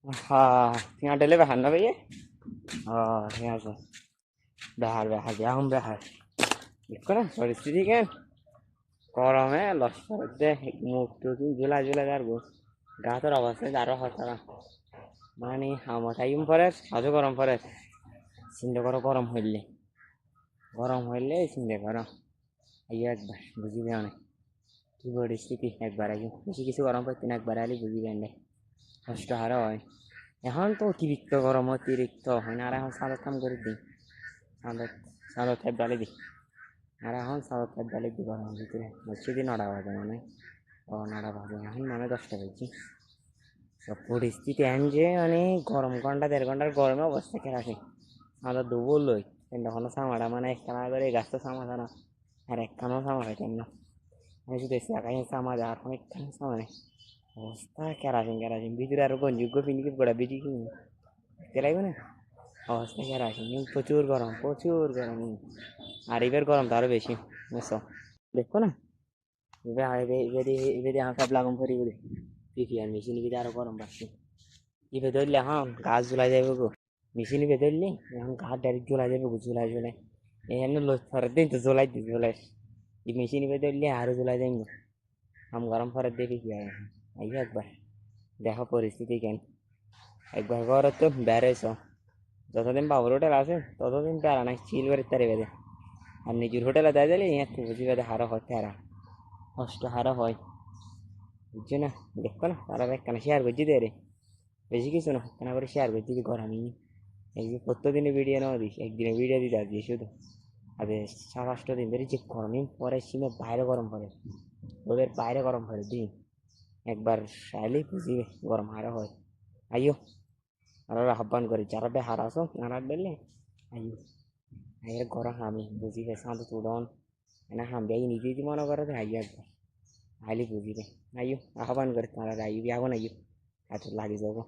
tinggal dele bahan apa ya? Oh, tinggal tuh. Bahar bahar jauh bahar. Ikut kan, পরিস্থিতি কেন গরমে লসতে মুখ টুক ঝুলা ঝুলা যাবো গাছের অবস্থা আরো হতারা মানে আমার টাইম পরে আজও গরম পরে চিন্তা করো গরম হইলে চিন্তা করো আইয়া একবার বুঝিবে অনেক কি পরিস্থিতি একবার আগে বেশি কিছু গরম পড়তে না একবার আলি বুঝিবেন না কষ্ট আরো হয় এখন তো অতিরিক্ত হয় না আর এখন সাদত কাম করে দিই সাদত সাদত ডালি দিই আর এখন সাদত ডালি দিই গরমের ভিতরে মসজিদে নড়া বাজে মানে নড়া বাজে এখন মানে 10টা বাজছে সব পরিস্থিতি এন যে মানে গরম ঘন্টা 1.5 ঘন্টার গরমে অবস্থা কে রাখে আমরা দুবো লই তখন সামারা মানে একখানা করে গাছ তো সামারা না আর একখানাও সামারা কেন আমি শুধু এসে একাই সামাজ আর অনেকখানি সামারে অবস্থা কেরাসিন ভিতরে আরো গঞ্জুগ্য ফিনিকে গোড়া বেজি কিনি দেখতে লাগবে না অবস্থা কেরাসিন প্রচুর গরম আর এবার গরম তো আরো বেশি বুঝছো দেখো না এবার সব লাগাম করি বলে পিপিআর মেশিন ভিতরে আরো গরম বাড়ছে ইবে ধরলে এখন গাছ ঝুলা যাবে গো মেশিন ইবে ধরলি এখন গাছ ডাইরেক্ট ঝুলা যাবে গো ঝুলাই এখানে ফরের দিন তো ঝুলাই এই মেশিন ইবে ধরলে আরো ঝুলাই যাই গো আম গরম ফরের দেখি কি হয় আইয়া একবার দেখো পরিস্থিতি কেন একবার ঘর তো বেড়েছ যতদিন বাবুর হোটেল আছে ততদিন বেড়া নাই চিল বেড়ে তারে বেঁধে আর নিজের হোটেলে দেয় দিলে ইয়াতে বুঝি বেঁধে হারো হয় তারা কষ্ট হারো হয় বুঝছো না দেখো না তারা একখানা শেয়ার করছি দে রে বেশি কিছু না কেন করে শেয়ার করছি কি গরমই এই যে প্রত্যেকদিনে ভিডিও নেওয়া দিস একদিনে ভিডিও দিতে আসবি শুধু আর 7-8 দিন ধরে যে গরমই পরে সীমে বাইরে গরম পড়ে ওদের বাইরে গরম পড়ে দিন একবার সাইলেই বুঝিবে গরম হারা হয় আইও আর আহ্বান করি যারা বেহার আসো নারাজ বেললে আইও আইয়ের গরম আমি বুঝিবে সাঁতো তুলন না হামবে নিজেই মনে করে আইও একবার আইলে বুঝিবে আইও আহ্বান করি তারা আইও আগুন আইও এত লাগে যাবো